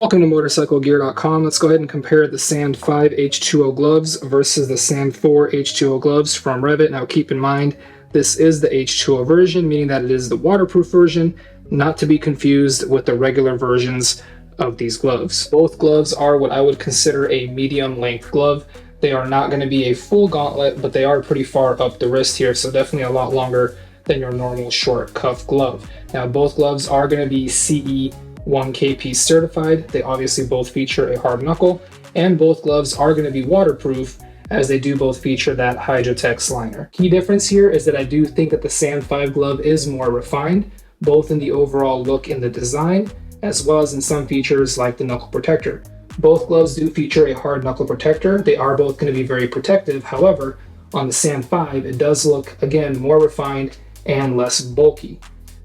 Welcome to Motorcyclegear.com. Let's go ahead and compare the Sand 5 H2O gloves versus the Sand 4 H2O gloves from REV'IT. Now keep in mind, this is the H2O version, meaning that it is the waterproof version, not to be confused with the regular versions of these gloves. Both gloves are what I would consider a medium length glove. They are not going to be a full gauntlet, but they are pretty far up the wrist here, so definitely a lot longer than your normal short cuff glove. Now both gloves are going to be CE 1KP certified. They obviously both feature a hard knuckle, and both gloves are going to be waterproof, as they do both feature that Hydrotex liner. Key difference here is that I do think that the Sand 5 glove is more refined, both in the overall look and the design, as well as in some features like the knuckle protector. Both gloves do feature a hard knuckle protector. They are both going to be very protective. However, on the Sand 5, it does look, again, more refined and less bulky.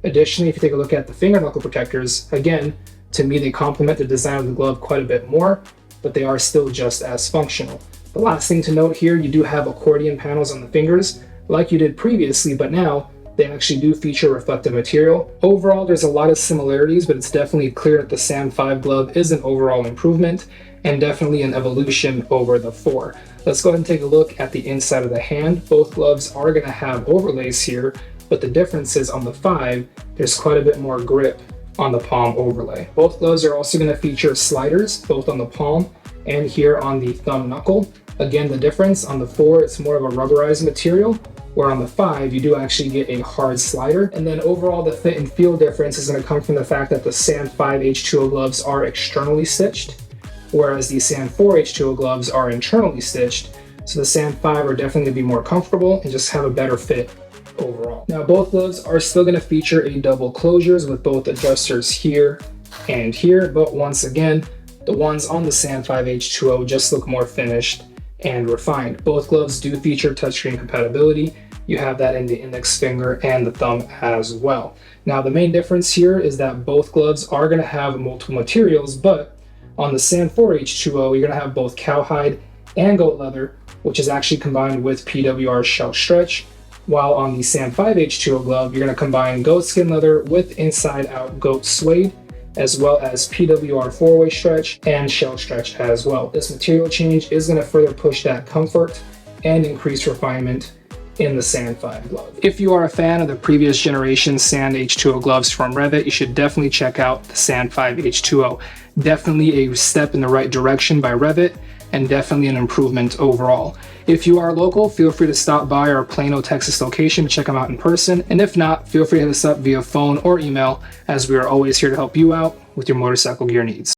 Additionally, if you take a look at the finger knuckle protectors, again, to me they complement the design of the glove quite a bit more, but they are still just as functional. The last thing to note here, you do have accordion panels on the fingers, like you did previously, but now they actually do feature reflective material. Overall, there's a lot of similarities, but it's definitely clear that the Sand 5 glove is an overall improvement and definitely an evolution over the 4. Let's go ahead and take a look at the inside of the hand. Both gloves are going to have overlays here, but the difference is on the 5, there's quite a bit more grip on the palm overlay. Both gloves are also going to feature sliders, both on the palm and here on the thumb knuckle. Again, the difference on the 4, it's more of a rubberized material, where on the 5, you do actually get a hard slider. And then overall, the fit and feel difference is going to come from the fact that the Sand 5 H2O gloves are externally stitched, whereas the Sand 4 H2O gloves are internally stitched. So the Sand 5 are definitely going to be more comfortable and just have a better fit overall. Now both gloves are still going to feature a double closures with both adjusters here and here, but once again, the ones on the Sand 5 H2O just look more finished and refined. Both gloves do feature touchscreen compatibility. You have that in the index finger and the thumb as well. Now the main difference here is that both gloves are going to have multiple materials, but on the Sand 4 H2O, you're going to have both cowhide and goat leather, which is actually combined with PWR shell stretch. While on the Sand 5 H2O glove, you're going to combine goat skin leather with inside-out goat suede, as well as PWR 4-way stretch and shell stretch as well. This material change is going to further push that comfort and increase refinement in the Sand 5 glove. If you are a fan of the previous generation Sand H2O gloves from REV'IT, you should definitely check out the Sand 5 H2O. Definitely a step in the right direction by REV'IT, and definitely an improvement overall. If you are local, feel free to stop by our Plano, Texas location to check them out in person, and if not, feel free to hit us up via phone or email, as we are always here to help you out with your motorcycle gear needs.